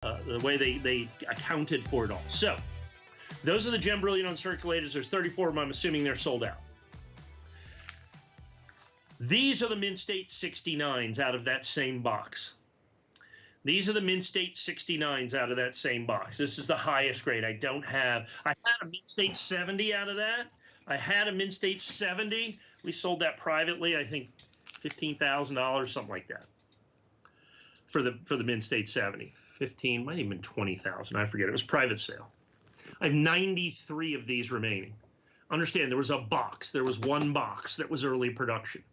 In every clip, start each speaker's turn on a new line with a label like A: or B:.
A: the way they accounted for it all. So those are the gem bullion uncirculators. There's 34 of them. I'm assuming they're sold out. These are the Mint State 69s out of that same box. These are the Mint State 69s out of that same box. This is the highest grade. I had a Mint State 70 out of that. I had a Mint State 70. We sold that privately, I think $15,000, something like that. For the Mint State 70. 15, might even been 20,000. I forget. It was private sale. I have 93 of these remaining. Understand, there was a box. There was one box that was early production.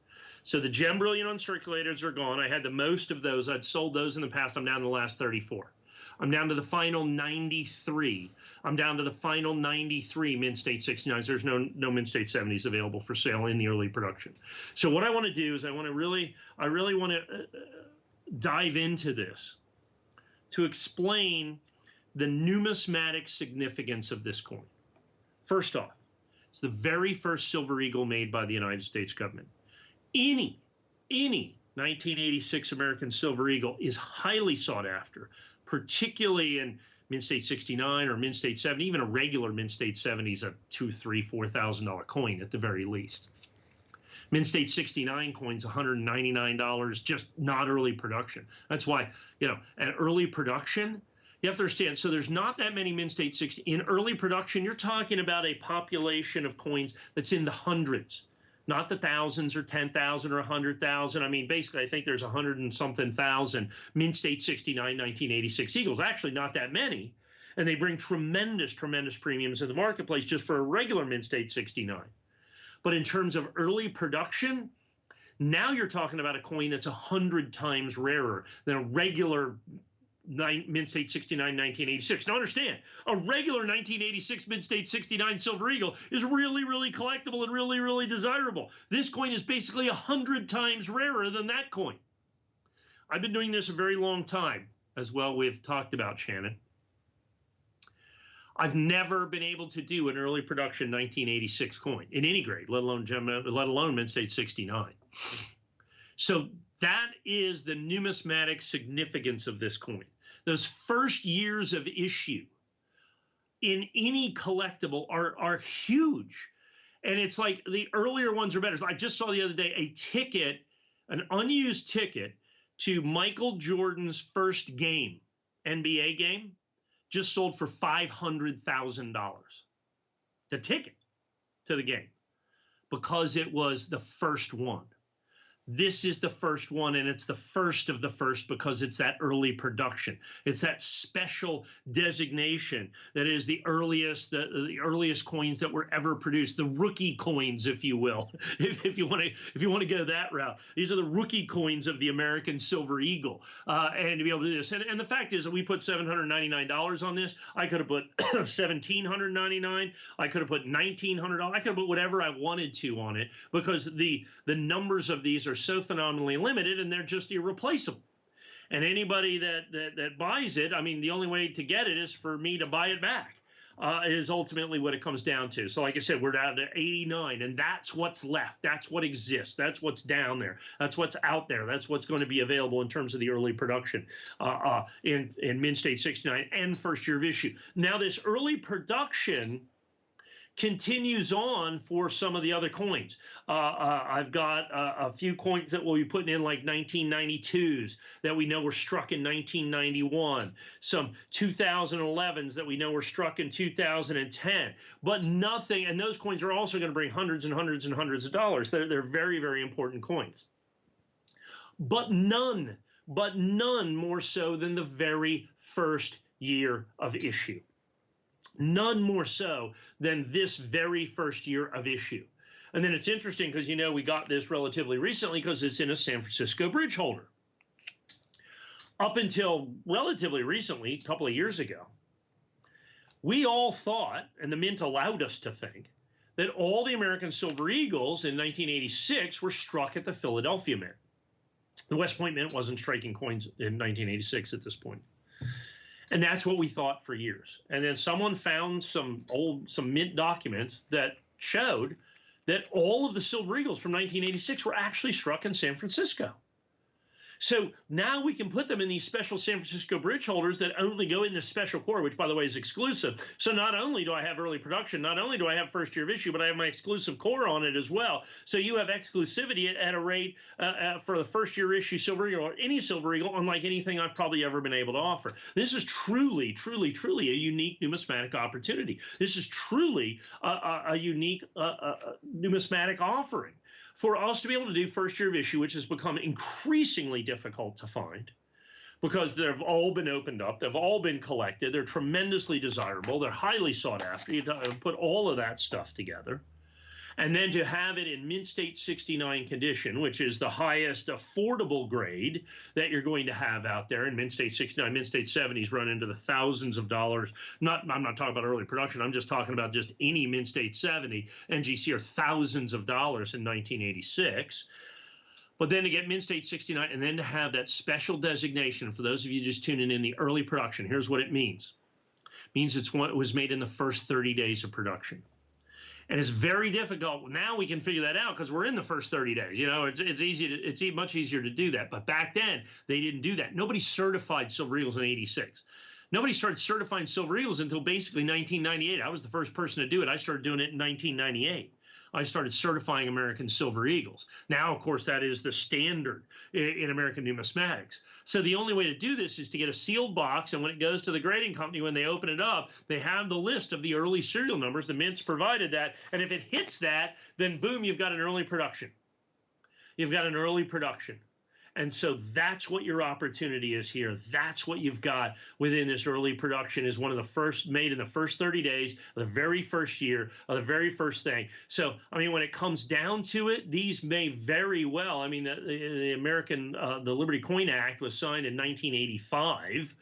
A: So the gem bullion uncirculators are gone. I had the most of those. I'd sold those in the past. I'm down to the last 34. I'm down to the final 93. I'm down to the final 93 Mint State 69s. There's no Mint State 70s available for sale in the early production. So what I want to do is I really want to dive into this to explain the numismatic significance of this coin. First off, it's the very first silver eagle made by the United States government. Any 1986 American silver eagle is highly sought after, particularly in Mint State 69 or Mint State 70. Even a regular Mint State 70 is a $2,000, $3,000, $4,000 coin at the very least. Mint State 69 coins, $199, just not early production. That's why, at early production, you have to understand, so there's not that many Mint State 60. In early production, you're talking about a population of coins that's in the hundreds. Not the thousands or 10,000 or 100,000. I mean, basically, I think there's 100 and something thousand Mint State 69 1986 eagles. Actually, not that many. And they bring tremendous premiums in the marketplace just for a regular Mint State 69. But in terms of early production, now you're talking about a coin that's 100 times rarer than a regular Mint State 69 1986. Now understand, a regular 1986 Mint State 69 silver eagle is really collectible and really desirable. This coin is basically 100 times rarer than that coin. I've been doing this a very long time, as well we've talked about, Shannon. I've never been able to do an early production 1986 coin in any grade, let alone Mint State 69. So that is the numismatic significance of this coin. Those first years of issue in any collectible are huge. And it's like the earlier ones are better. So I just saw the other day a ticket, an unused ticket to Michael Jordan's first game, NBA game, just sold for $500,000. The ticket to the game, because it was the first one. This is the first one, and it's the first of the first because it's that early production. It's that special designation that is the earliest coins that were ever produced, the rookie coins, if you will, if you want to go that route. These are the rookie coins of the American Silver Eagle, and to be able to do this. And the fact is that we put $799 on this. I could have put $1,799. I could have put $1,900. I could have put whatever I wanted to on it because the numbers of these are so phenomenally limited, and they're just irreplaceable. And anybody that buys it, I mean, the only way to get it is for me to buy it back, is ultimately what it comes down to. So like I said, we're down to 89, and that's what's left. That's what exists. That's what's down there. That's what's out there. That's what's going to be available in terms of the early production in Mint State 69 and first year of issue. Now, this early production continues on for some of the other coins. I've got a few coins that we'll be putting in, like 1992s that we know were struck in 1991, some 2011s that we know were struck in 2010, but nothing, and those coins are also going to bring hundreds and hundreds and hundreds of dollars. They're very important coins. But none more so than the very first year of issue. None more so than this very first year of issue. And then it's interesting because, we got this relatively recently because it's in a San Francisco bridge holder. Up until relatively recently, a couple of years ago, we all thought, and the Mint allowed us to think, that all the American Silver Eagles in 1986 were struck at the Philadelphia Mint. The West Point Mint wasn't striking coins in 1986 at this point. And that's what we thought for years. And then someone found some Mint documents that showed that all of the Silver Eagles from 1986 were actually struck in San Francisco. So now we can put them in these special San Francisco bridge holders that only go in this special core, which, by the way, is exclusive. So not only do I have early production, not only do I have first year of issue, but I have my exclusive core on it as well. So you have exclusivity at a rate for the first year issue Silver Eagle or any Silver Eagle, unlike anything I've probably ever been able to offer. This is truly, truly, truly a unique numismatic opportunity. This is truly a unique numismatic offering for us to be able to do first year of issue, which has become increasingly difficult to find because they've all been opened up. They've all been collected. They're tremendously desirable. They're highly sought after. You put all of that stuff together. And then to have it in mint state 69 condition, which is the highest affordable grade that you're going to have out there in mint state 69, mint state 70s run into the thousands of dollars. I'm not talking about early production. I'm just talking about just any mint state 70 NGC are thousands of dollars in 1986. But then to get mint state 69 and then to have that special designation, for those of you just tuning in, the early production, here's what it means. It means it was made in the first 30 days of production. And it's very difficult. Now we can figure that out because we're in the first 30 days. You know, it's much easier to do that. But back then, they didn't do that. Nobody certified Silver Eagles in 86. Nobody started certifying Silver Eagles until basically 1998. I was the first person to do it. I started doing it in 1998. I started certifying American Silver Eagles. Now, of course, that is the standard in American numismatics. So the only way to do this is to get a sealed box, and when it goes to the grading company, when they open it up, they have the list of the early serial numbers. The mints provided that, and if it hits that, then boom, you've got an early production. You've got an early production. And so that's what your opportunity is here. That's what you've got within this early production is one of the first made in the first 30 days of the very first year of the very first thing. So, I mean, when it comes down to it, these may very well, I mean, the American, the Liberty Coin Act was signed in 1985.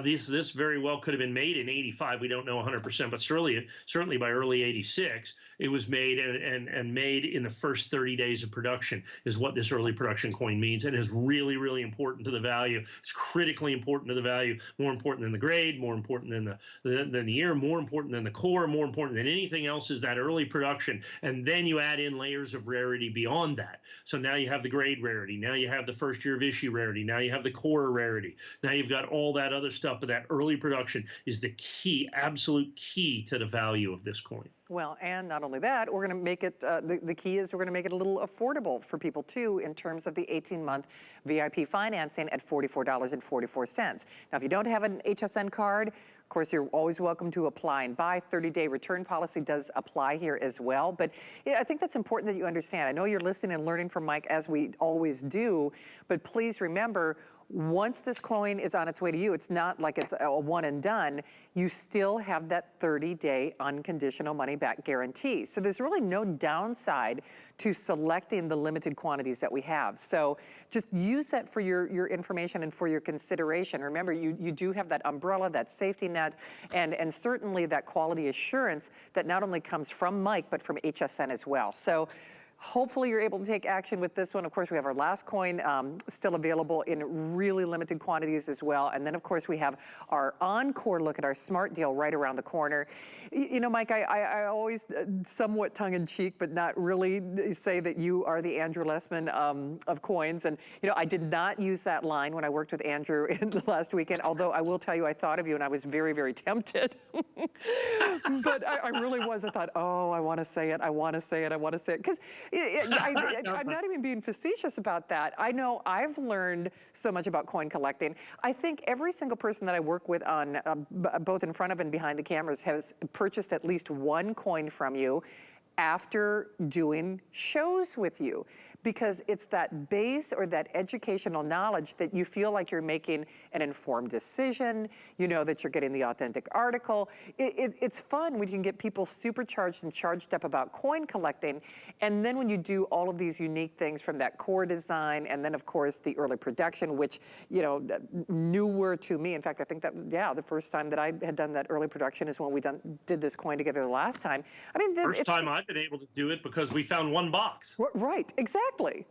A: This very well could have been made in 85. We don't know 100%, but certainly by early 86, it was made and made in the first 30 days of production is what this early production coin means, and is really, really important to the value. It's critically important to the value, more important than the grade, more important than the year, more important than the core, more important than anything else is that early production. And then you add in layers of rarity beyond that. So now you have the grade rarity. Now you have the first year of issue rarity. Now you have the core rarity. Now you've got all that other stuff, but that early production is the key, absolute key to the value of this coin.
B: Well, and not only that, we're going to make it, the key is we're going to make it a little affordable for people too in terms of the 18-month VIP financing at $44.44. Now, if you don't have an HSN card, of course, you're always welcome to apply and buy. 30-day return policy does apply here as well. But yeah, I think that's important that you understand. I know you're listening and learning from Mike as we always do, but please remember, once this coin is on its way to you, it's not like it's a one and done. You still have that 30-day unconditional money-back guarantee. So there's really no downside to selecting the limited quantities that we have. So just use that for your information and for your consideration. Remember, you do have that umbrella, that safety net, and certainly that quality assurance that not only comes from Mike, but from HSN as well. So hopefully you're able to take action with this one. Of course, we have our last coin still available in really limited quantities as well. And then, of course, we have our encore look at our smart deal right around the corner. You know, Mike, I always somewhat tongue-in-cheek, but not really say that you are the Andrew Lessman of coins. And, you know, I did not use that line when I worked with Andrew in the last weekend, although I will tell you I thought of you and I was very, very tempted. But I really was. I thought, oh, I want to say it. I want to say it. I want to say it. Because I'm not even being facetious about that. I know I've learned so much about coin collecting. I think every single person that I work with on both in front of and behind the cameras has purchased at least one coin from you after doing shows with you, because it's that base or that educational knowledge that you feel like you're making an informed decision, you know that you're getting the authentic article. It's fun when you can get people supercharged and charged up about coin collecting, and then when you do all of these unique things from that core design, and then of course the early production, which, you know, newer to me. In fact, I think that, yeah, the first time that I had done that early production is when we did this coin together the last time. I mean,
A: first time I've been able to do it because we found one box.
B: Right, exactly.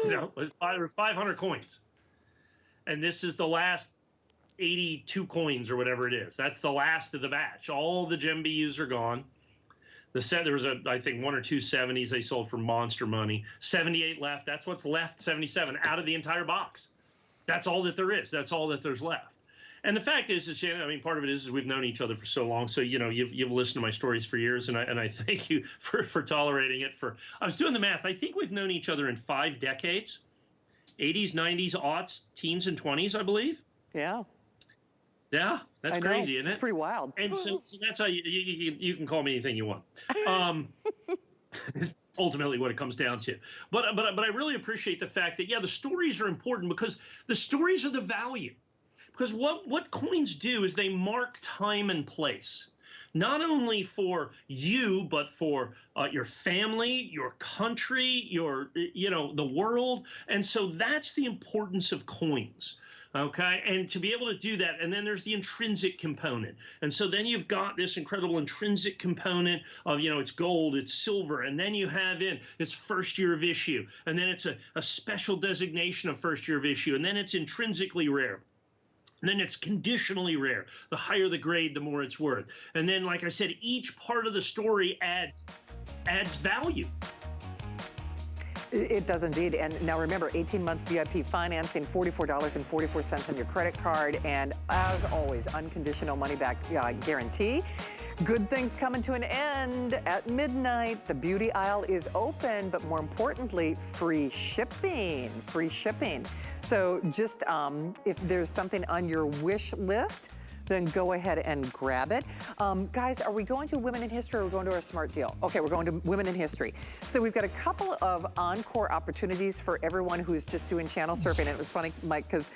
A: You know, there were 500 coins. And this is the last 82 coins or whatever it is. That's the last of the batch. All the Gem BUs are gone. The set, there was I think 1 or 2 70s they sold for monster money. 78 left. That's what's left, 77 out of the entire box. That's all that there is. That's all that there's left. And the fact is, Shannon, I mean, part of it is we've known each other for so long. So, you know, you've listened to my stories for years, and I thank you for tolerating it. I was doing the math. I think we've known each other in 5 decades, 80s, 90s, aughts, teens, and 20s, I believe.
B: Yeah.
A: Yeah, that's crazy, isn't it?
B: It's pretty wild.
A: And so that's how you can call me anything you want. Ultimately what it comes down to. But I really appreciate the fact that, yeah, the stories are important, because the stories are the value. Because what coins do is they mark time and place, not only for you, but for your family, your country, the world. And so that's the importance of coins. Okay, and to be able to do that, and then there's the intrinsic component. And so then you've got this incredible intrinsic component of, it's gold, it's silver, and then you have it's first year of issue, and then it's a special designation of first year of issue, and then it's intrinsically rare. And then it's conditionally rare. The higher the grade, the more it's worth. And then, like I said, each part of the story adds value.
B: It does indeed. And now remember, 18-month VIP financing, $44.44 on your credit card. And as always, unconditional money-back guarantee. Good things coming to an end at midnight. The beauty aisle is open, but more importantly, free shipping. Free shipping. So just if there's something on your wish list, then go ahead and grab it. Guys, are we going to Women in History, or are we going to our smart deal? Okay, we're going to Women in History. So we've got a couple of encore opportunities for everyone who's just doing channel surfing. And it was funny, Mike, because